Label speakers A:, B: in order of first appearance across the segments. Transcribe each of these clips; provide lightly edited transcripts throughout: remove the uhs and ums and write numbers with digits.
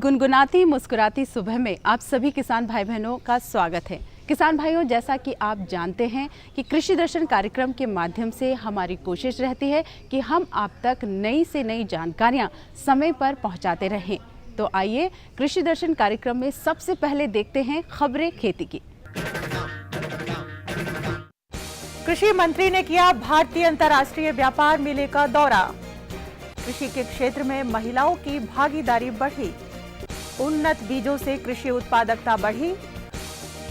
A: गुनगुनाती मुस्कुराती सुबह में आप सभी किसान भाई बहनों का स्वागत है। किसान भाइयों, जैसा कि आप जानते हैं कि कृषि दर्शन कार्यक्रम के माध्यम से हमारी कोशिश रहती है कि हम आप तक नई से नई जानकारियां समय पर पहुंचाते रहें। तो आइए कृषि दर्शन कार्यक्रम में सबसे पहले देखते हैं खबरें खेती की।
B: कृषि मंत्री ने किया भारतीय अंतर्राष्ट्रीय व्यापार मेले का दौरा। कृषि के क्षेत्र में महिलाओं की भागीदारी बढ़ी। उन्नत बीजों से कृषि उत्पादकता बढ़ी।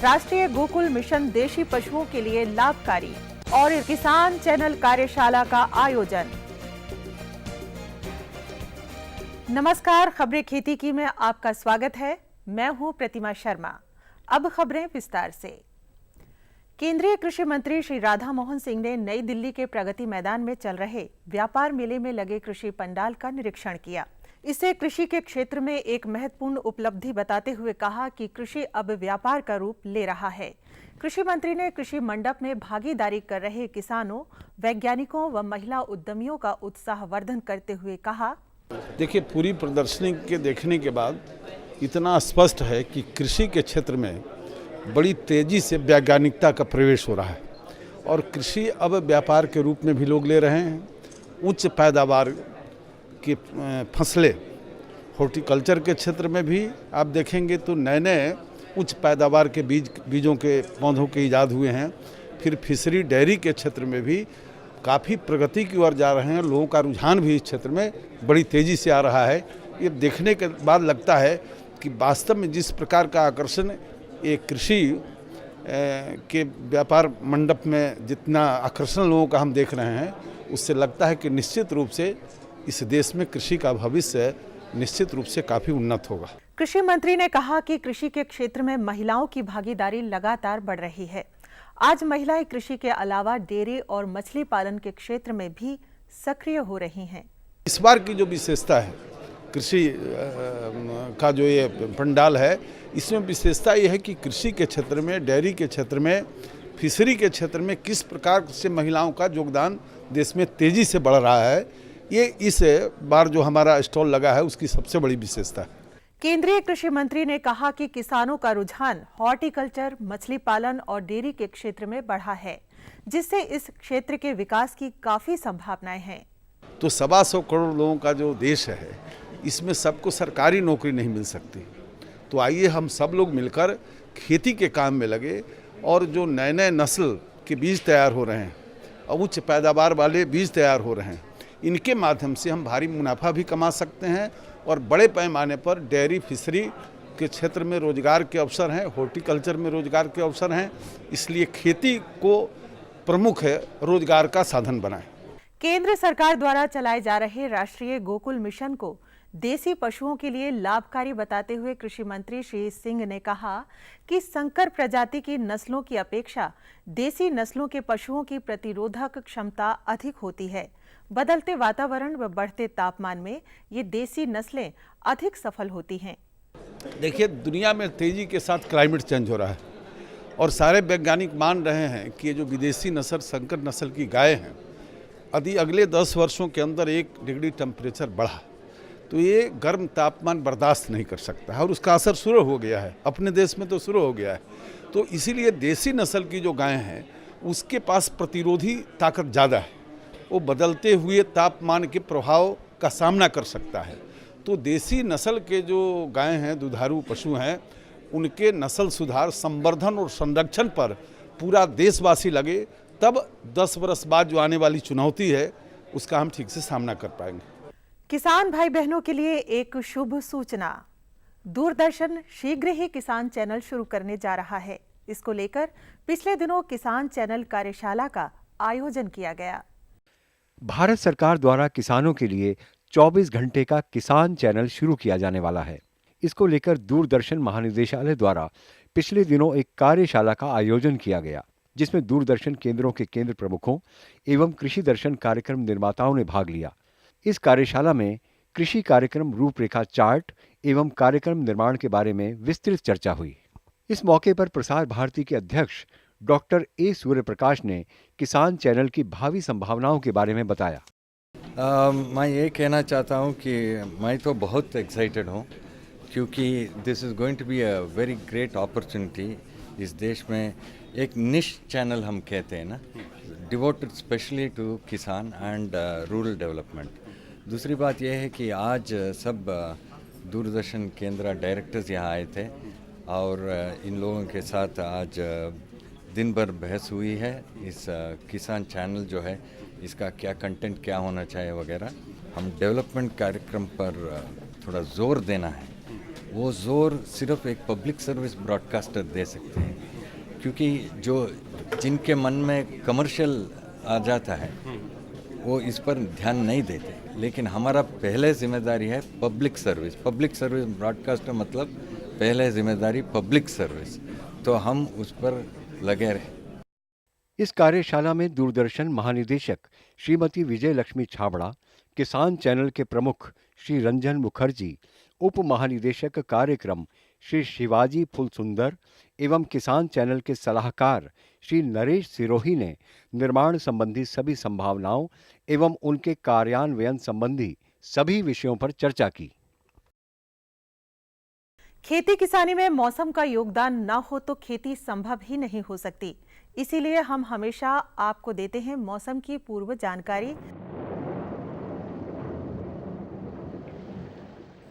B: राष्ट्रीय गोकुल मिशन देशी पशुओं के लिए लाभकारी और किसान चैनल कार्यशाला का आयोजन। नमस्कार, खबरें खेती की में आपका स्वागत है। मैं हूं प्रतिमा शर्मा। अब खबरें विस्तार से। केंद्रीय कृषि मंत्री श्री राधा मोहन सिंह ने नई दिल्ली के प्रगति मैदान में चल रहे व्यापार मेले में लगे कृषि पंडाल का निरीक्षण किया। इसे कृषि के क्षेत्र में एक महत्वपूर्ण उपलब्धि बताते हुए कहा कि कृषि अब व्यापार का रूप ले रहा है। कृषि मंत्री ने कृषि मंडप में भागीदारी कर रहे किसानों, वैज्ञानिकों व महिला उद्यमियों का उत्साहवर्धन करते हुए कहा,
C: देखिए, पूरी प्रदर्शनी के देखने के बाद इतना स्पष्ट है कि कृषि के क्षेत्र में बड़ी तेजी से वैज्ञानिकता का प्रवेश हो रहा है और कृषि अब व्यापार के रूप में भी लोग ले रहे हैं। उच्च पैदावार की फसलें, हॉर्टिकल्चर के क्षेत्र में भी आप देखेंगे तो नए नए उच्च पैदावार के बीजों के पौधों के इजाद हुए हैं। फिर फिशरी डेयरी के क्षेत्र में भी काफ़ी प्रगति की ओर जा रहे हैं। लोगों का रुझान भी इस क्षेत्र में बड़ी तेज़ी से आ रहा है। ये देखने के बाद लगता है कि वास्तव में जिस प्रकार का आकर्षण एक कृषि के व्यापार मंडप में जितना आकर्षण लोगों का हम देख रहे हैं, उससे लगता है कि निश्चित रूप से इस देश में कृषि का भविष्य निश्चित रूप से काफ़ी उन्नत होगा।
B: कृषि मंत्री ने कहा कि कृषि के क्षेत्र में महिलाओं की भागीदारी लगातार बढ़ रही है। आज महिलाएं कृषि के अलावा डेयरी और मछली पालन के क्षेत्र में भी सक्रिय हो रही हैं।
C: इस बार की जो विशेषता है कृषि का जो ये पंडाल है, इसमें विशेषता ये है कि कृषि के क्षेत्र में, डेयरी के क्षेत्र में, फिशरी के क्षेत्र में किस प्रकार से महिलाओं का योगदान देश में तेज़ी से बढ़ रहा है, ये इस बार जो हमारा स्टॉल लगा है उसकी सबसे बड़ी विशेषता है।
B: केंद्रीय कृषि मंत्री ने कहा कि किसानों का रुझान हॉर्टिकल्चर, मछली पालन और डेयरी के क्षेत्र में बढ़ा है, जिससे इस क्षेत्र के विकास की काफ़ी संभावनाएं हैं।
C: तो 125 करोड़ लोगों का जो देश है, इसमें सबको सरकारी नौकरी नहीं मिल सकती। तो आइए हम सब लोग मिलकर खेती के काम में लगे और जो नए नए नस्ल के बीज तैयार हो रहे हैं और उच्च पैदावार वाले बीज तैयार हो रहे हैं, इनके माध्यम से हम भारी मुनाफा भी कमा सकते हैं और बड़े पैमाने पर डेयरी, फिशरी के क्षेत्र में रोजगार के अवसर हैं, हॉर्टिकल्चर में रोजगार के अवसर हैं। इसलिए खेती को प्रमुख रोजगार का साधन बनाएं।
B: केंद्र सरकार द्वारा चलाए जा रहे राष्ट्रीय गोकुल मिशन को देसी पशुओं के लिए लाभकारी बताते हुए कृषि मंत्री श्री सिंह ने कहा कि संकर प्रजाति की नस्लों की अपेक्षा देसी नस्लों के पशुओं की प्रतिरोधक क्षमता अधिक होती है। बदलते वातावरण व बढ़ते तापमान में ये देसी नस्लें अधिक सफल होती हैं।
C: देखिए, दुनिया में तेजी के साथ क्लाइमेट चेंज हो रहा है और सारे वैज्ञानिक मान रहे हैं कि ये जो विदेशी नस्ल, संकर नस्ल की गाय हैं, यदि अगले 10 वर्षों के अंदर 1 डिग्री टेम्परेचर बढ़ा तो ये गर्म तापमान बर्दाश्त नहीं कर सकता है और उसका असर शुरू हो गया है। अपने देश में तो शुरू हो गया है। तो इसीलिए देसी नस्ल की जो गायें हैं उसके पास प्रतिरोधी ताकत ज़्यादा है। वो बदलते हुए तापमान के प्रभाव का सामना कर सकता है। तो देसी नस्ल के जो गायें हैं, दुधारू पशु हैं, उनके नस्ल सुधार, संवर्धन और संरक्षण पर पूरा देशवासी लगे, तब 10 वर्ष बाद जो आने वाली चुनौती है उसका हम ठीक से सामना कर पाएंगे।
B: किसान भाई बहनों के लिए एक शुभ सूचना। दूरदर्शन शीघ्र ही किसान चैनल शुरू करने जा रहा है। इसको लेकर पिछले दिनों किसान चैनल कार्यशाला का आयोजन किया गया।
D: भारत सरकार द्वारा किसानों के लिए 24 घंटे का किसान चैनल शुरू किया जाने वाला है। इसको लेकर दूरदर्शन महानिदेशालय द्वारा पिछले दिनों एक कार्यशाला का आयोजन किया गया, जिसमें दूरदर्शन केंद्रों के केंद्र प्रमुखों एवं कृषि दर्शन कार्यक्रम निर्माताओं ने भाग लिया। इस कार्यशाला में कृषि कार्यक्रम रूपरेखा चार्ट एवं कार्यक्रम निर्माण के बारे में विस्तृत चर्चा हुई। इस मौके पर प्रसार भारती के अध्यक्ष डॉक्टर ए सूर्यप्रकाश ने किसान चैनल की भावी संभावनाओं के बारे में बताया।
E: मैं ये कहना चाहता हूँ कि मैं तो बहुत एक्साइटेड हूँ क्योंकि this is going to be a very great opportunity. इस देश में एक निश चैनल हम कहते हैं ना, डिवोटेड स्पेशली टू किसान एंड रूरल डेवलपमेंट। दूसरी बात यह है कि आज सब दूरदर्शन केंद्र डायरेक्टर्स यहाँ आए थे और इन लोगों के साथ आज दिन भर बहस हुई है। इस किसान चैनल जो है इसका क्या कंटेंट क्या होना चाहिए वगैरह। हम डेवलपमेंट कार्यक्रम पर थोड़ा ज़ोर देना है। वो ज़ोर सिर्फ एक पब्लिक सर्विस ब्रॉडकास्टर दे सकते हैं, क्योंकि जो जिनके मन में कमर्शियल आ जाता है वो इस पर ध्यान नहीं देते। लेकिन हमारा पहले जिम्मेदारी है public service. Public service broadcaster मतलब पहले जिम्मेदारी पब्लिक सर्विस, तो हम उस पर लगे रहे।
D: इस कार्यशाला में दूरदर्शन महानिदेशक श्रीमती विजय लक्ष्मी छाबड़ा, किसान चैनल के प्रमुख श्री रंजन मुखर्जी, उप महानिदेशक कार्यक्रम श्री शिवाजी फुलसुंदर एवं किसान चैनल के सलाहकार श्री नरेश सिरोही ने निर्माण संबंधी सभी संभावनाओं एवं उनके कार्यान्वयन संबंधी सभी विषयों पर चर्चा की।
B: खेती किसानी में मौसम का योगदान न हो तो खेती संभव ही नहीं हो सकती। इसीलिए हम हमेशा आपको देते हैं मौसम की पूर्व जानकारी।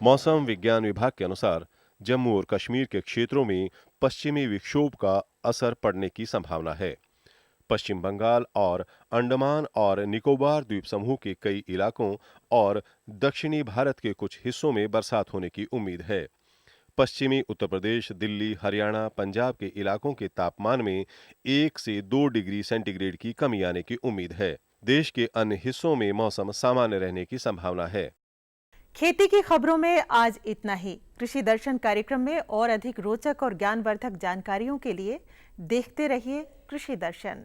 F: मौसम विज्ञान विभाग के अनुसार जम्मू और कश्मीर के क्षेत्रों में पश्चिमी विक्षोभ का असर पड़ने की संभावना है। पश्चिम बंगाल और अंडमान और निकोबार द्वीप समूह के कई इलाकों और दक्षिणी भारत के कुछ हिस्सों में बरसात होने की उम्मीद है। पश्चिमी उत्तर प्रदेश, दिल्ली, हरियाणा, पंजाब के इलाकों के तापमान में 1 से 2 डिग्री सेंटीग्रेड की कमी आने की उम्मीद है। देश के अन्य हिस्सों में मौसम सामान्य रहने की संभावना है।
B: खेती की खबरों में आज इतना ही। कृषि दर्शन कार्यक्रम में और अधिक रोचक और ज्ञानवर्धक जानकारियों के लिए देखते रहिए कृषि दर्शन।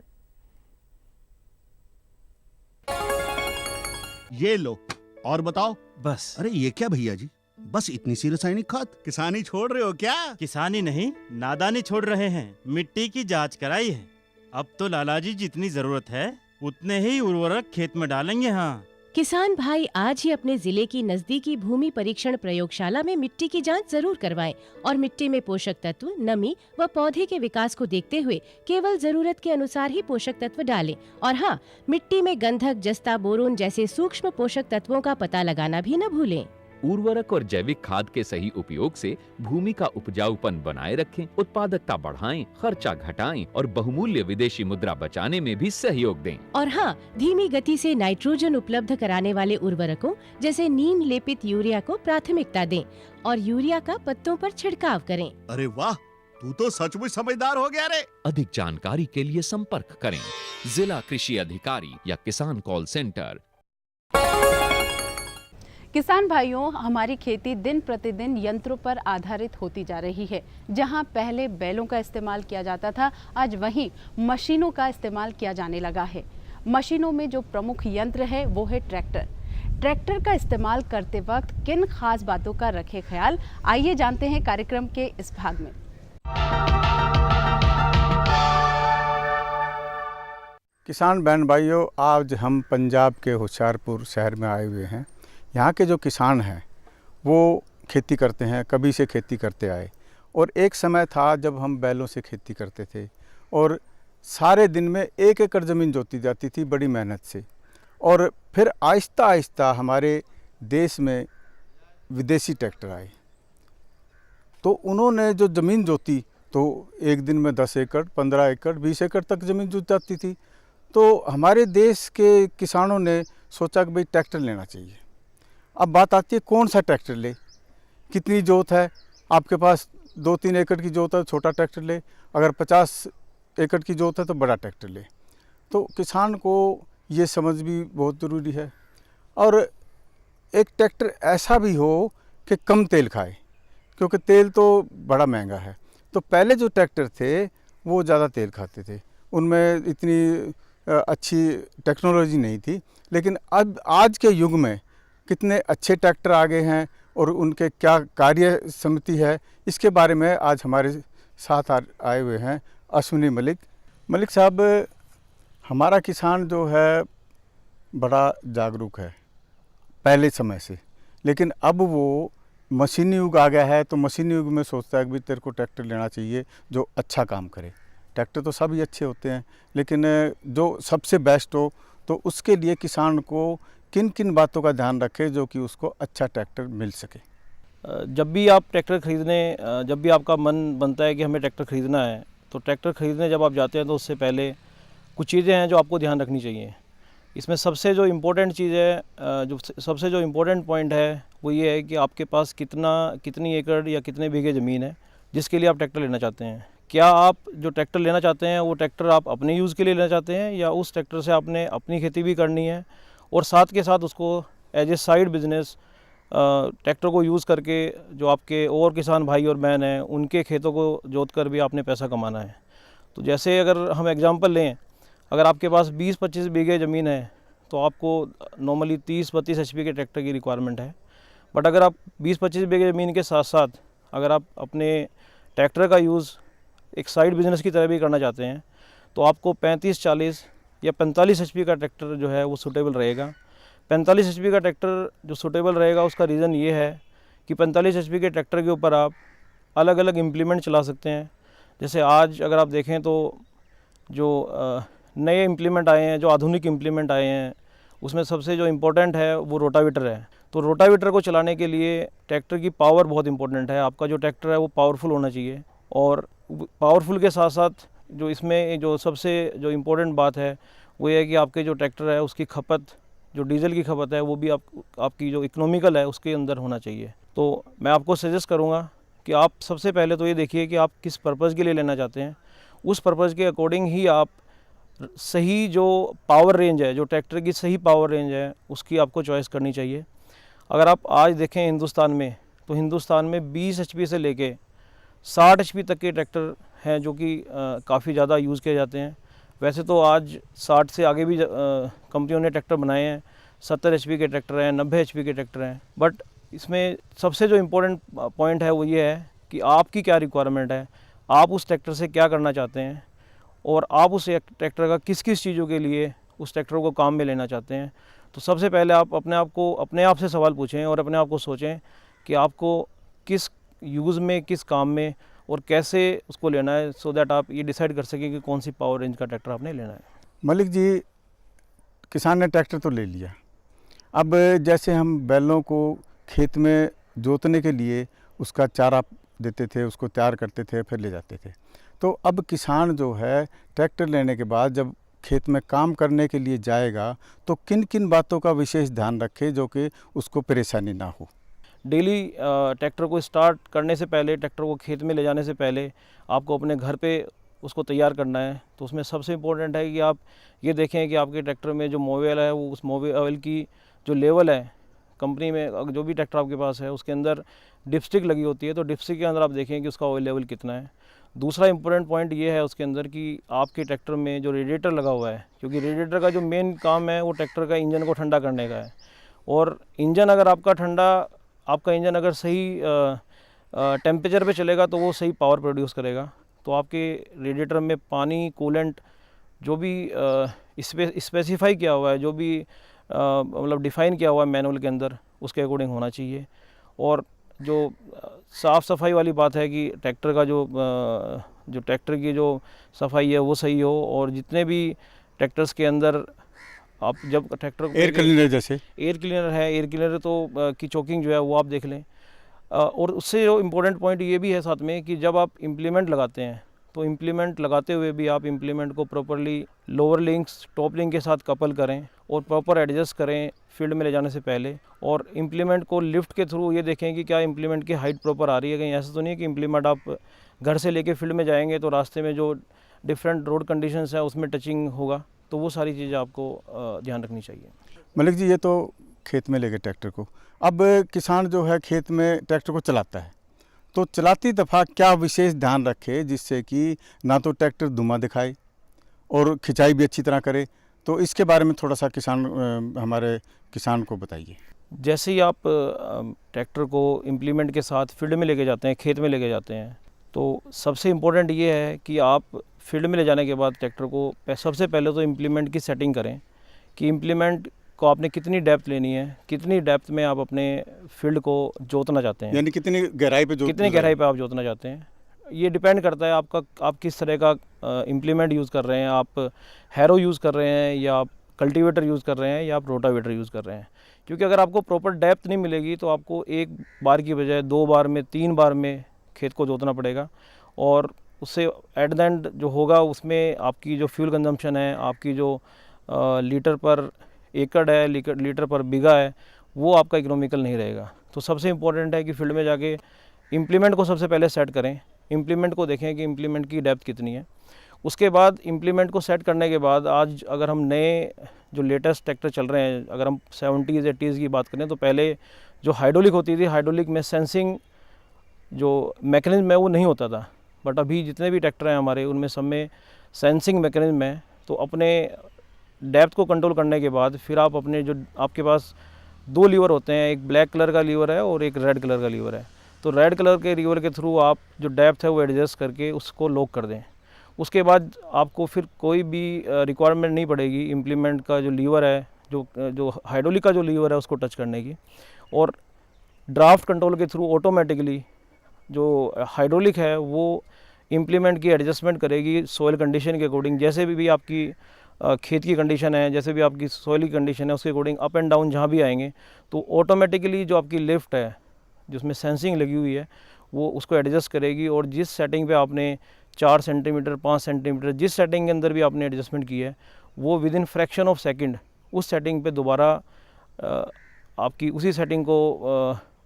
G: ये लो और बताओ।
H: बस।
G: अरे ये क्या भैया जी, बस इतनी सी रासायनिक खाद? किसानी छोड़ रहे हो क्या?
H: किसानी नहीं, नादानी छोड़ रहे हैं। मिट्टी की जांच कराई है। अब तो लालाजी जितनी जरूरत है उतने ही उर्वरक खेत में डालेंगे। हाँ,
I: किसान भाई आज ही अपने जिले की नजदीकी भूमि परीक्षण प्रयोगशाला में मिट्टी की जांच जरूर करवाएं और मिट्टी में पोषक तत्व, नमी व पौधे के विकास को देखते हुए केवल जरूरत के अनुसार ही पोषक तत्व डालें। और हाँ, मिट्टी में गंधक, जस्ता, बोरोन जैसे सूक्ष्म पोषक तत्वों का पता लगाना भी न भूलें।
J: उर्वरक और जैविक खाद के सही उपयोग से भूमि का उपजाऊपन बनाए रखें, उत्पादकता बढ़ाएं, खर्चा घटाएं और बहुमूल्य विदेशी मुद्रा बचाने में भी सहयोग दें।
I: और हाँ, धीमी गति से नाइट्रोजन उपलब्ध कराने वाले उर्वरकों जैसे नीम लेपित यूरिया को प्राथमिकता दें और यूरिया का पत्तों पर छिड़काव करें।
G: अरे वाह, तू तो सचमुच समझदार हो गया रे।
J: अधिक जानकारी के लिए संपर्क करें जिला कृषि अधिकारी या किसान कॉल सेंटर।
A: किसान भाइयों, हमारी खेती दिन प्रतिदिन यंत्रों पर आधारित होती जा रही है। जहां पहले बैलों का इस्तेमाल किया जाता था, आज वहीं मशीनों का इस्तेमाल किया जाने लगा है। मशीनों में जो प्रमुख यंत्र है वो है ट्रैक्टर। ट्रैक्टर का इस्तेमाल करते वक्त किन खास बातों का रखे ख्याल, आइए जानते हैं कार्यक्रम के इस भाग में।
K: किसान बहन भाइयों, आज हम पंजाब के होशियारपुर शहर में आए हुए हैं। यहाँ के जो किसान हैं वो खेती करते हैं, कभी से खेती करते आए। और एक समय था जब हम बैलों से खेती करते थे और सारे दिन में 1 एकड़ ज़मीन जोती जाती थी बड़ी मेहनत से। और फिर आहिस्ता आहिस्ता हमारे देश में विदेशी ट्रैक्टर आए, तो उन्होंने जो ज़मीन जोती तो एक दिन में 10 एकड़, 15 एकड़, 20 एकड़ तक ज़मीन जोत जाती थी। तो हमारे देश के किसानों ने सोचा कि भाई ट्रैक्टर लेना चाहिए। अब बात आती है कौन सा ट्रैक्टर ले, कितनी जोत है। आपके पास 2-3 एकड़ की जोत है, छोटा ट्रैक्टर ले। अगर 50 एकड़ की जोत है तो बड़ा ट्रैक्टर ले। तो किसान को ये समझ भी बहुत ज़रूरी है। और एक ट्रैक्टर ऐसा भी हो कि कम तेल खाए, क्योंकि तेल तो बड़ा महंगा है। तो पहले जो ट्रैक्टर थे वो ज़्यादा तेल खाते थे, उनमें इतनी अच्छी टेक्नोलॉजी नहीं थी। लेकिन अब आज के युग में कितने अच्छे ट्रैक्टर आ गए हैं और उनके क्या कार्य समिति है, इसके बारे में आज हमारे साथ आए हुए हैं अश्विनी मलिक। मलिक साहब, हमारा किसान जो है बड़ा जागरूक है पहले समय से, लेकिन अब वो मशीनी युग आ गया है, तो मशीनी युग में सोचता है कि भाई तेरे को ट्रैक्टर लेना चाहिए जो अच्छा काम करे। ट्रैक्टर तो सभी अच्छे होते हैं, लेकिन जो सबसे बेस्ट हो, तो उसके लिए किसान को किन किन बातों का ध्यान रखे जो कि उसको अच्छा ट्रैक्टर मिल सके।
L: जब भी आप ट्रैक्टर खरीदने, जब भी आपका मन बनता है कि हमें ट्रैक्टर ख़रीदना है, तो ट्रैक्टर ख़रीदने जब आप जाते हैं तो उससे पहले कुछ चीज़ें हैं जो आपको ध्यान रखनी चाहिए। इसमें सबसे जो इम्पोर्टेंट चीज़ है, सबसे जो इम्पोर्टेंट पॉइंट है वो ये है कि आपके पास कितनी एकड़ या कितने बीघे ज़मीन है जिसके लिए आप ट्रैक्टर लेना चाहते हैं। क्या आप जो ट्रैक्टर लेना चाहते हैं वो ट्रैक्टर आप अपने यूज़ के लिए लेना चाहते हैं, या उस ट्रैक्टर से आपने अपनी खेती भी करनी है और साथ के साथ उसको as a side business tractor को यूज़ करके जो आपके और किसान भाई और बहन हैं उनके खेतों को जोत कर भी आपने पैसा कमाना है। तो जैसे अगर हम एग्जांपल लें, अगर आपके पास 20-25 बीघे ज़मीन है तो आपको नॉर्मली 30-32 HP के ट्रैक्टर की रिक्वायरमेंट है। बट अगर आप 20-25 बीघे ज़मीन के साथ साथ अगर आप अपने ट्रैक्टर का यूज़ एक साइड बिजनेस की तरह भी करना चाहते हैं तो आपको 35-40 या 45 HP का ट्रैक्टर जो है वो सूटेबल रहेगा। 45 HP का ट्रैक्टर जो सूटेबल रहेगा उसका रीज़न ये है कि 45 HP के ट्रैक्टर के ऊपर आप अलग अलग इम्प्लीमेंट चला सकते हैं। जैसे आज अगर आप देखें तो जो नए इम्प्लीमेंट आए हैं, जो आधुनिक इम्प्लीमेंट आए हैं, उसमें सबसे जो इम्पोर्टेंट है वो रोटावेटर है। तो रोटावेटर को चलाने के लिए ट्रैक्टर की पावर बहुत इंपॉर्टेंट है। आपका जो ट्रैक्टर है वो पावरफुल होना चाहिए, और पावरफुल के साथ साथ जो इसमें जो सबसे जो इम्पोर्टेंट बात है वो ये है कि आपके जो ट्रैक्टर है उसकी खपत, जो डीजल की खपत है वो भी आपकी जो इकोनॉमिकल है उसके अंदर होना चाहिए। तो मैं आपको सजेस्ट करूँगा कि आप सबसे पहले तो ये देखिए कि आप किस पर्पज़ के लिए लेना चाहते हैं, उस पर्पज़ के अकॉर्डिंग ही आप सही जो पावर रेंज है, जो ट्रैक्टर की सही पावर रेंज है उसकी आपको चॉइस करनी चाहिए। अगर आप आज देखें हिंदुस्तान में, तो हिंदुस्तान में 20 HP से लेके 60 HP तक के ट्रैक्टर हैं जो कि काफ़ी ज़्यादा यूज़ किए जाते हैं। वैसे तो आज 60 से आगे भी कंपनियों ने ट्रैक्टर बनाए हैं, 70 HP के ट्रैक्टर हैं, 90 HP के ट्रैक्टर हैं। बट इसमें सबसे जो इम्पोर्टेंट पॉइंट है वो ये है कि आपकी क्या रिक्वायरमेंट है, आप उस ट्रैक्टर से क्या करना चाहते हैं, और आप उस ट्रैक्टर का किस किस चीज़ों के लिए उस ट्रैक्टर को काम में लेना चाहते हैं। तो सबसे पहले आप अपने आप से सवाल पूछें और अपने आप को सोचें कि आपको किस यूज़ में, किस काम में और कैसे उसको लेना है, सो दैट आप ये डिसाइड कर सकें कि कौन सी पावर रेंज का ट्रैक्टर आपने लेना है।
K: मलिक जी, किसान ने ट्रैक्टर तो ले लिया, अब जैसे हम बैलों को खेत में जोतने के लिए उसका चारा देते थे, उसको तैयार करते थे, फिर ले जाते थे, तो अब किसान जो है ट्रैक्टर लेने के बाद जब खेत में काम करने के लिए जाएगा तो किन किन बातों का विशेष ध्यान रखे जो कि उसको परेशानी ना हो।
L: डेली ट्रैक्टर को स्टार्ट करने से पहले, ट्रैक्टर को खेत में ले जाने से पहले आपको अपने घर पे उसको तैयार करना है। तो उसमें सबसे इम्पोर्टेंट है कि आप ये देखें कि आपके ट्रैक्टर में जो मोबिल है वो उस मोबिल की जो लेवल है, कंपनी में जो भी ट्रैक्टर आपके पास है उसके अंदर डिपस्टिक लगी होती है, तो डिपस्टिक के अंदर आप देखें कि उसका ऑयल लेवल कितना है। दूसरा इंपॉर्टेंट पॉइंट ये है उसके अंदर कि आपके ट्रैक्टर में जो रेडिएटर लगा हुआ है, क्योंकि रेडिएटर का जो मेन काम है वो ट्रैक्टर का इंजन को ठंडा करने का है, और इंजन अगर आपका इंजन अगर सही टेम्परेचर पे चलेगा तो वो सही पावर प्रोड्यूस करेगा। तो आपके रेडिएटर में पानी, कूलेंट जो भी स्पेसिफाई किया हुआ है, जो भी मतलब डिफ़ाइन किया हुआ है मैनुअल के अंदर, उसके अकॉर्डिंग होना चाहिए। और जो साफ़ सफाई वाली बात है कि ट्रैक्टर का जो ट्रैक्टर की जो सफाई है वो सही हो, और जितने भी ट्रैक्टर्स के अंदर आप जब ट्रैक्टर को
K: एयर क्लीनर, जैसे
L: एयर क्लीनर है, एयर क्लीनर तो की चोकिंग जो है वो आप देख लें। और उससे जो इम्पोर्टेंट पॉइंट ये भी है साथ में कि जब आप इम्प्लीमेंट लगाते हैं तो इम्प्लीमेंट लगाते हुए भी आप इम्प्लीमेंट को properly lower links top link के साथ कपल करें और प्रॉपर एडजस्ट करें फील्ड में ले जाने से पहले। और इम्प्लीमेंट को लिफ्ट के थ्रू ये देखें कि क्या इम्प्लीमेंट की हाइट प्रॉपर आ रही है। कहीं ऐसा तो नहीं है कि इम्प्लीमेंट आप घर से लेके फील्ड में जाएंगे तो रास्ते में जो डिफरेंट रोड कंडीशंस है उसमें टचिंग होगा, तो वो सारी चीज़ें आपको ध्यान रखनी चाहिए।
K: मलिक जी, ये तो खेत में ले गए ट्रैक्टर को, अब किसान जो है खेत में ट्रैक्टर को चलाता है, तो चलाती दफ़ा क्या विशेष ध्यान रखे जिससे कि ना तो ट्रैक्टर धुआं दिखाए और खिंचाई भी अच्छी तरह करे, तो इसके बारे में थोड़ा सा हमारे किसान को बताइए।
L: जैसे ही आप ट्रैक्टर को इम्प्लीमेंट के साथ फील्ड में लेके जाते हैं, खेत में लेके जाते हैं, तो सबसे इम्पोर्टेंट ये है कि आप फील्ड में ले जाने के बाद ट्रैक्टर को सबसे पहले तो इम्प्लीमेंट की सेटिंग करें कि इम्प्लीमेंट को आपने कितनी डेप्थ लेनी है, कितनी डेप्थ में आप अपने फील्ड को जोतना चाहते हैं,
K: यानी कितनी गहराई पे
L: कितनी गहराई पे आप जोतना चाहते हैं। ये डिपेंड करता है आप किस तरह का इम्प्लीमेंट यूज़ कर रहे हैं, आप हैरो यूज़ कर रहे हैं या आप कल्टीवेटर यूज़ कर रहे हैं या आप रोटावेटर यूज़ कर रहे हैं। क्योंकि अगर आपको प्रॉपर डेप्थ नहीं मिलेगी तो आपको एक बार की बजाय 2 बार में 3 बार में खेत को जोतना पड़ेगा, और उससे एट द एंड जो होगा उसमें आपकी जो फ्यूल कंजम्पशन है, आपकी जो लीटर पर एकड़ है, लीटर पर बीघा है, वो आपका इकोनॉमिकल नहीं रहेगा। तो सबसे इम्पोर्टेंट है कि फील्ड में जाके इम्प्लीमेंट को सबसे पहले सेट करें, इम्प्लीमेंट को देखें कि इम्प्लीमेंट की डेप्थ कितनी है। उसके बाद इम्प्लीमेंट को सेट करने के बाद आज अगर हम नए जो लेटेस्ट ट्रैक्टर चल रहे हैं, अगर हम 70s 80s की बात करें तो पहले जो हाइड्रोलिक होती थी, हाइड्रोलिक में सेंसिंग जो मैकेनिज्म है वो नहीं होता था, बट अभी जितने भी ट्रैक्टर हैं हमारे उनमें सब में सेंसिंग मैकेनिज्म है। तो अपने डेप्थ को कंट्रोल करने के बाद फिर आप अपने जो आपके पास 2 लीवर होते हैं, एक ब्लैक कलर का लीवर है और एक रेड कलर का लीवर है। तो रेड कलर के लीवर के थ्रू आप जो डेप्थ है वो एडजस्ट करके उसको लॉक कर दें। उसके बाद आपको फिर कोई भी रिक्वायरमेंट नहीं पड़ेगी इम्प्लीमेंट का जो लीवर है, जो हाइड्रोलिक का जो लीवर है उसको टच करने की। और ड्राफ्ट कंट्रोल के थ्रू ऑटोमेटिकली जो हाइड्रोलिक है वो इम्प्लीमेंट की एडजस्टमेंट करेगी सॉइल कंडीशन के अकॉर्डिंग। जैसे भी आपकी खेत की कंडीशन है, जैसे भी आपकी सॉइल की कंडीशन है, उसके अकॉर्डिंग अप एंड डाउन जहाँ भी आएंगे तो ऑटोमेटिकली जो आपकी लिफ्ट है जिसमें सेंसिंग लगी हुई है वो उसको एडजस्ट करेगी। और जिस सेटिंग पे आपने 4 सेंटीमीटर 5 सेंटीमीटर जिस सेटिंग के अंदर भी आपने एडजस्टमेंट की है वो with in fraction of second उस सेटिंग पे दोबारा आपकी उसी सेटिंग को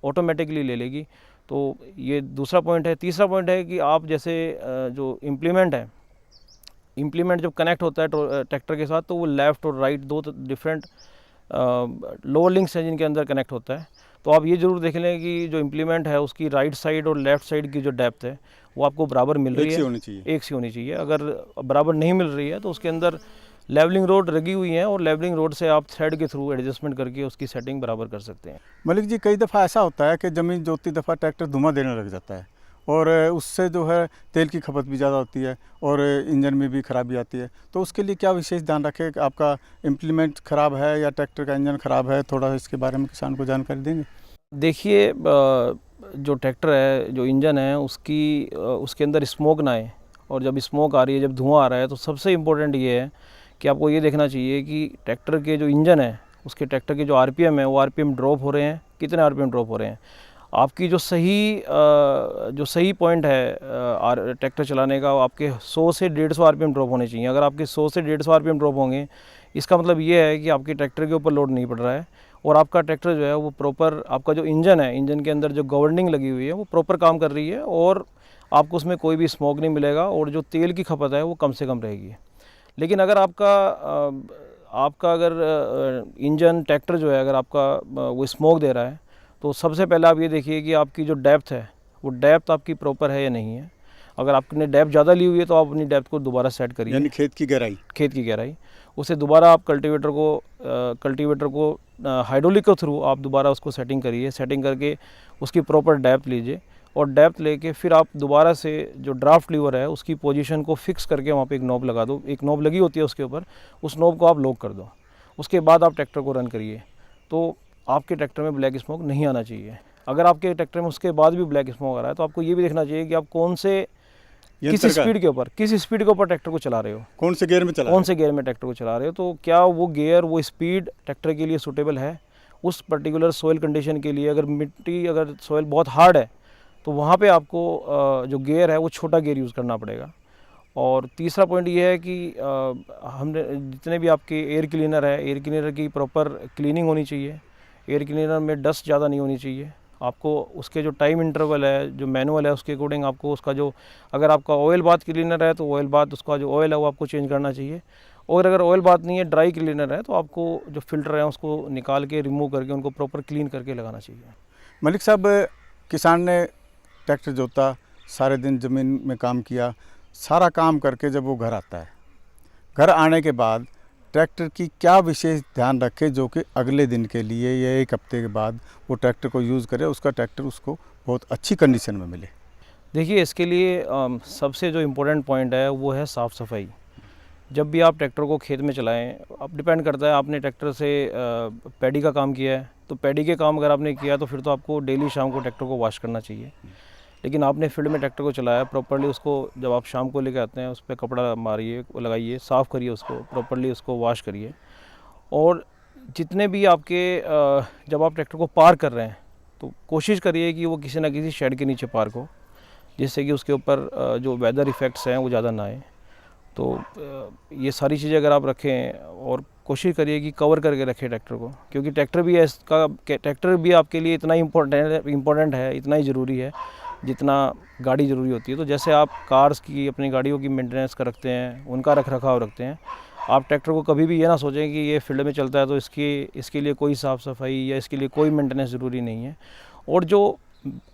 L: ऑटोमेटिकली ले लेगी। तो ये दूसरा पॉइंट है। तीसरा पॉइंट है कि आप जैसे जो इम्प्लीमेंट है, इम्प्लीमेंट जब कनेक्ट होता है ट्रैक्टर के साथ तो वो लेफ़्ट और राइट 2 डिफरेंट लोअर लिंक्स हैं जिनके अंदर कनेक्ट होता है। तो आप ये ज़रूर देख लें कि जो इम्प्लीमेंट है उसकी राइट साइड और लेफ़्ट साइड की जो डेप्थ है वो आपको बराबर मिल रही है, एक सी होनी चाहिए। अगर बराबर नहीं मिल रही है तो उसके अंदर लेवलिंग रोड लगी हुई है और लेवलिंग रोड से आप थ्रेड के थ्रू एडजस्टमेंट करके उसकी सेटिंग बराबर कर सकते हैं।
K: मलिक जी, कई दफ़ा ऐसा होता है कि ज़मीन जोतती दफ़ा ट्रैक्टर धुआं देने लग जाता है और उससे जो है तेल की खपत भी ज़्यादा होती है और इंजन में भी खराबी आती है। तो उसके लिए क्या विशेष ध्यान रखें कि आपका इम्प्लीमेंट ख़राब है या ट्रैक्टर का इंजन ख़राब है, थोड़ा इसके बारे में किसान को जानकारी देंगे?
L: देखिए, जो ट्रैक्टर है, जो इंजन है, उसके अंदर स्मोक ना आए, और जब स्मोक आ रही है, जब धुआं आ रहा है तो सबसे इम्पोर्टेंट ये है कि आपको ये देखना चाहिए कि ट्रैक्टर के जो इंजन है उसके ट्रैक्टर के जो आरपीएम है वो आरपीएम ड्रॉप हो रहे हैं, कितने आरपीएम ड्रॉप हो रहे हैं। आपकी जो सही पॉइंट है ट्रैक्टर चलाने का, आपके 100 से 150 आरपीएम ड्रॉप होने चाहिए। अगर आपके 100 से 150 आरपीएम ड्रॉप होंगे इसका मतलब ये है कि आपके ट्रैक्टर के ऊपर लोड नहीं पड़ रहा है और आपका ट्रैक्टर जो है वो प्रॉपर, आपका जो इंजन है, इंजन के अंदर जो गवर्निंग लगी हुई है वो प्रॉपर काम कर रही है और आपको उसमें कोई भी स्मोक नहीं मिलेगा और जो तेल की खपत है वो कम से कम रहेगी। लेकिन अगर आपका अगर इंजन ट्रैक्टर जो है अगर आपका वो स्मोक दे रहा है तो सबसे पहले आप ये देखिए कि आपकी जो डेप्थ है वो डेप्थ आपकी प्रॉपर है या नहीं है। अगर आपने डेप्थ ज़्यादा ली हुई है तो आप अपनी डेप्थ को दोबारा सेट करिए,
K: यानी खेत की गहराई
L: उसे दोबारा आप कल्टीवेटर को हाइड्रोलिक के थ्रू आप दोबारा उसको सेटिंग करिए। सेटिंग करके उसकी प्रॉपर डेप्थ लीजिए और डेप्थ लेके फिर आप दोबारा से जो ड्राफ्ट लीवर है उसकी पोजीशन को फिक्स करके वहाँ पे एक नॉब लगा दो। एक नॉब लगी होती है उसके ऊपर, उस नॉब को आप लॉक कर दो। उसके बाद आप ट्रैक्टर को रन करिए तो आपके ट्रैक्टर में ब्लैक स्मोक नहीं आना चाहिए। अगर आपके ट्रैक्टर में उसके बाद भी ब्लैक स्मोक आ रहा है तो आपको ये भी देखना चाहिए कि आप किस स्पीड के ऊपर ट्रैक्टर को चला रहे हो, कौन से गियर में ट्रैक्टर को चला रहे हो। तो क्या वो गियर, वो स्पीड ट्रैक्टर के लिए सूटेबल है उस पर्टिकुलर सॉइल कंडीशन के लिए। अगर सॉइल बहुत हार्ड है तो वहाँ पे आपको जो गियर है वो छोटा गियर यूज़ करना पड़ेगा। और तीसरा पॉइंट ये है कि हमने जितने भी आपके एयर क्लीनर है, एयर क्लीनर की प्रॉपर क्लीनिंग होनी चाहिए। एयर क्लीनर में डस्ट ज़्यादा नहीं होनी चाहिए। आपको उसके जो टाइम इंटरवल है, जो मैनुअल है, उसके अकॉर्डिंग आपको उसका जो, अगर आपका ऑयल बाथ क्लीनर है तो ऑयल बाथ, उसका जो ऑयल है वो आपको चेंज करना चाहिए। और अगर ऑयल बाथ नहीं है, ड्राई क्लीनर है, तो आपको जो फिल्टर है उसको निकाल के रिमूव करके उनको प्रॉपर क्लीन करके लगाना चाहिए।
K: मलिक साहब, किसान ने ट्रैक्टर जोता, सारे दिन ज़मीन में काम किया, सारा काम करके जब वो घर आता है, घर आने के बाद ट्रैक्टर की क्या विशेष ध्यान रखे जो कि अगले दिन के लिए या एक हफ्ते के बाद वो ट्रैक्टर को यूज़ करे, उसका ट्रैक्टर उसको बहुत अच्छी कंडीशन में मिले?
L: देखिए, इसके लिए सबसे जो इम्पोर्टेंट पॉइंट है वो है साफ़ सफाई। जब भी आप ट्रैक्टर को खेत में चलाएं, अब डिपेंड करता है आपने ट्रैक्टर से पैडी का काम किया है तो पैडी के काम अगर आपने किया तो फिर तो आपको डेली शाम को ट्रैक्टर को वॉश करना चाहिए। लेकिन आपने फील्ड में ट्रैक्टर को चलाया प्रॉपरली, उसको जब आप शाम को लेकर आते हैं उस पर कपड़ा मारिए, लगाइए, साफ़ करिए, उसको प्रॉपरली उसको वॉश करिए। और जितने भी आपके जब आप ट्रैक्टर को पार कर रहे हैं तो कोशिश करिए कि वो किसी ना किसी शेड के नीचे पार्क हो, जिससे कि उसके ऊपर जो वेदर इफ़ेक्ट्स हैं वो ज़्यादा ना आए। तो ये सारी चीज़ें अगर आप रखें और कोशिश करिए कि कवर करके रखें ट्रैक्टर को, क्योंकि ट्रैक्टर भी आपके लिए इतना इम्पोर्टेंट है, इतना ही ज़रूरी है जितना गाड़ी ज़रूरी होती है। तो जैसे आप कार्स की, अपनी गाड़ियों की मेंटेनेंस का रखते हैं, उनका रख रखाव रखते हैं, आप ट्रैक्टर को कभी भी ये ना सोचें कि ये फील्ड में चलता है तो इसके लिए कोई साफ़ सफाई या इसके लिए कोई मेंटेनेंस ज़रूरी नहीं है। और जो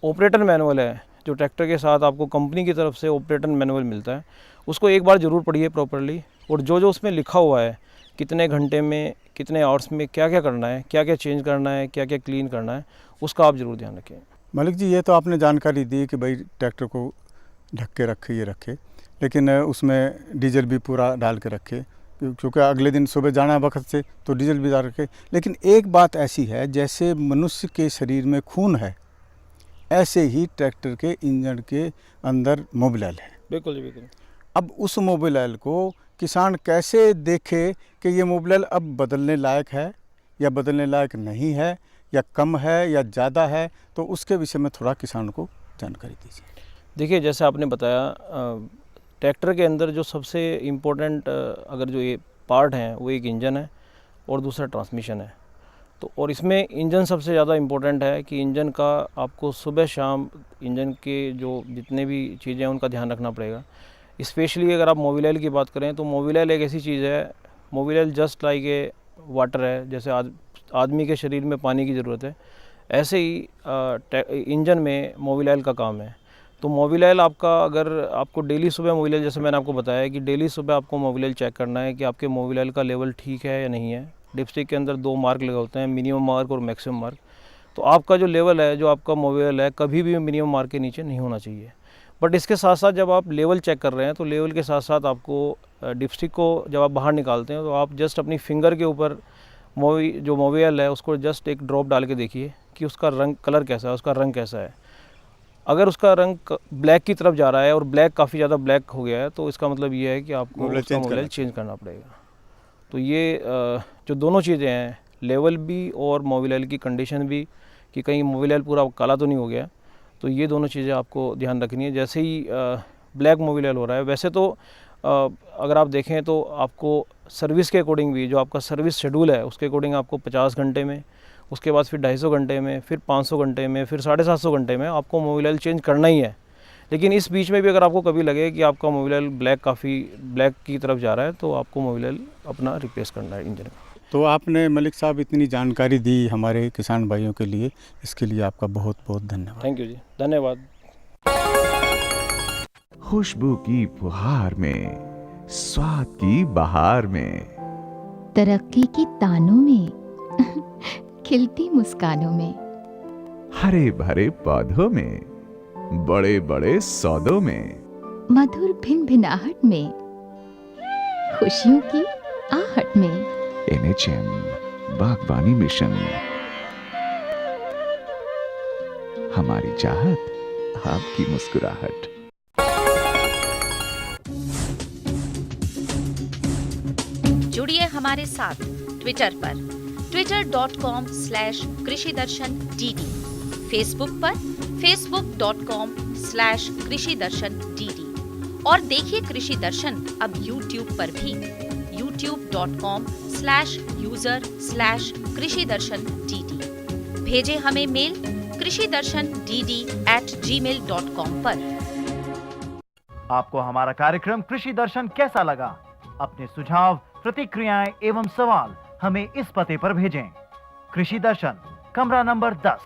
L: ऑपरेटर मैनुअल है, जो ट्रैक्टर के साथ आपको कंपनी की तरफ से ऑपरेटर मैनुअल मिलता है, उसको एक बार ज़रूर पढ़िए प्रॉपरली। और जो उसमें लिखा हुआ है, कितने घंटे में, कितने आवर्स में क्या क्या करना है, क्या क्या चेंज करना है, क्या क्या क्लीन करना है, उसका आप ज़रूर ध्यान रखें।
K: मलिक जी, ये तो आपने जानकारी दी कि भाई ट्रैक्टर को ढक के रखे, ये रखे, लेकिन उसमें डीजल भी पूरा डाल के रखे, क्योंकि अगले दिन सुबह जाना है वक्त से, तो डीजल भी डाल रखे। लेकिन एक बात ऐसी है, जैसे मनुष्य के शरीर में खून है, ऐसे ही ट्रैक्टर के इंजन के अंदर मोबिल ऑयल है।
L: बिल्कुल जी, बिल्कुल।
K: अब उस मोबिल ऑयल को किसान कैसे देखे कि ये मोबिल ऑयल अब बदलने लायक है या बदलने लायक नहीं है, या कम है या ज़्यादा है, तो उसके विषय में थोड़ा किसान को जानकारी दीजिए।
L: देखिए, जैसे आपने बताया, ट्रैक्टर के अंदर जो सबसे इम्पोर्टेंट अगर जो ये पार्ट हैं वो एक इंजन है और दूसरा ट्रांसमिशन है। तो और इसमें इंजन सबसे ज़्यादा इम्पोर्टेंट है कि इंजन का आपको सुबह शाम इंजन के जो जितने भी चीज़ें हैं उनका ध्यान रखना पड़ेगा। स्पेशली अगर आप मोबिल ऑयल की बात करें तो मोबिल ऑयल एक ऐसी चीज़ है, Mobil oil just like a water है, जैसे आदमी के शरीर में पानी की ज़रूरत है, ऐसे ही इंजन में मोबिल ऑयल का काम है। तो मोबिल ऑयल आपका, अगर आपको डेली सुबह मोबिल ऑयल, जैसे मैंने आपको बताया कि डेली सुबह आपको मोबिल ऑयल चेक करना है कि आपके मोबिल ऑयल का लेवल ठीक है या नहीं है। डिपस्टिक के अंदर 2 मार्क लगे होते हैं, मिनिमम मार्क और मैक्सिमम मार्क। तो आपका जो लेवल है, जो आपका मोबिल ऑयल है, कभी भी मिनिमम मार्क के नीचे नहीं होना चाहिए। बट इसके साथ साथ जब आप लेवल चेक कर रहे हैं तो लेवल के साथ साथ आपको डिपस्टिक को जब आप बाहर निकालते हैं तो आप जस्ट अपनी फिंगर के ऊपर जो मोबिल ऑयल है उसको जस्ट एक ड्रॉप डाल के देखिए कि उसका रंग, कलर कैसा है, उसका रंग कैसा है। अगर उसका रंग ब्लैक की तरफ जा रहा है और ब्लैक काफ़ी ज़्यादा ब्लैक हो गया है तो इसका मतलब ये है कि आपको उसका मोबिल ऑयल चेंज करना पड़ेगा। तो ये जो दोनों चीज़ें हैं, लेवल भी और मोबिल ऑयल की कंडीशन भी, कि कहीं मोबिल ऑयल पूरा काला तो नहीं हो गया, तो ये दोनों चीज़ें आपको ध्यान रखनी है। जैसे ही ब्लैक मोबिल ऑयल हो रहा है, वैसे तो अगर आप देखें तो आपको सर्विस के अकॉर्डिंग भी, जो आपका सर्विस शेड्यूल है उसके अकॉर्डिंग आपको 50 घंटे में, उसके बाद फिर 250 घंटे में, फिर 500 घंटे में, फिर 750 घंटे में आपको मोबिल ऑयल चेंज करना ही है। लेकिन इस बीच में भी अगर आपको कभी लगे कि आपका मोबिल ऑयल काफ़ी ब्लैक की तरफ जा रहा है तो आपको मोबिल ऑयल अपना रिप्लेस करना है इंजन का।
K: तो आपने मलिक साहब इतनी जानकारी दी हमारे किसान भाइयों के लिए, इसके लिए आपका बहुत बहुत धन्यवाद।
L: थैंक यू जी, धन्यवाद।
M: खुशबू की फुहार में, स्वाद की बहार में,
N: तरक्की की तानों में, खिलती मुस्कानों में,
M: हरे भरे पौधों में, बड़े बड़े सौदों में,
N: मधुर भिनभिनाहट में, खुशियों की आहट में।
M: NHM बागवानी मिशन, हमारी चाहत, आपकी मुस्कुराहट।
O: जुड़िए हमारे साथ ट्विटर पर twitter.com/कृषिदर्शन-DD, फेसबुक पर facebook.com/कृषिदर्शन-DD और देखिए कृषि दर्शन अब यूट्यूब पर भी youtube.com/user/कृषिदर्शन-DD। भेजे हमें मेल कृषिदर्शन-DD@gmail.com पर।
P: आपको हमारा कार्यक्रम कृषि दर्शन कैसा लगा? अपने सुझाव, प्रतिक्रियाएं एवं सवाल हमें इस पते पर भेजें। कृषि दर्शन, कमरा नंबर 10,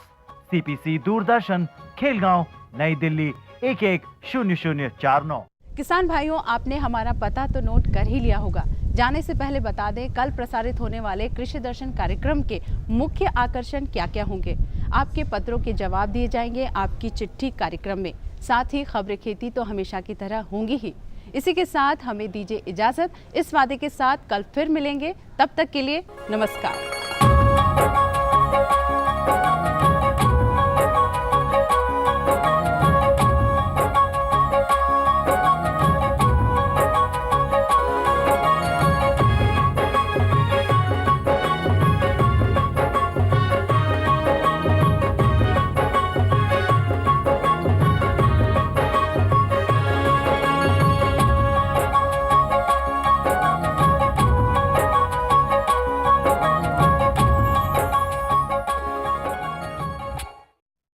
P: CPC दूरदर्शन, खेलगांव, नई दिल्ली 110049।
A: किसान भाइयों, आपने हमारा पता तो नोट कर ही लिया होगा। जाने से पहले बता दें, कल प्रसारित होने वाले कृषि दर्शन कार्यक्रम के मुख्य आकर्षण क्या क्या होंगे। आपके पत्रों के जवाब दिए जाएंगे आपकी चिट्ठी कार्यक्रम में। साथ ही खबरें खेती तो हमेशा की तरह होंगी ही। इसी के साथ हमें दीजिए इजाजत, इस वादे के साथ कल फिर मिलेंगे। तब तक के लिए नमस्कार।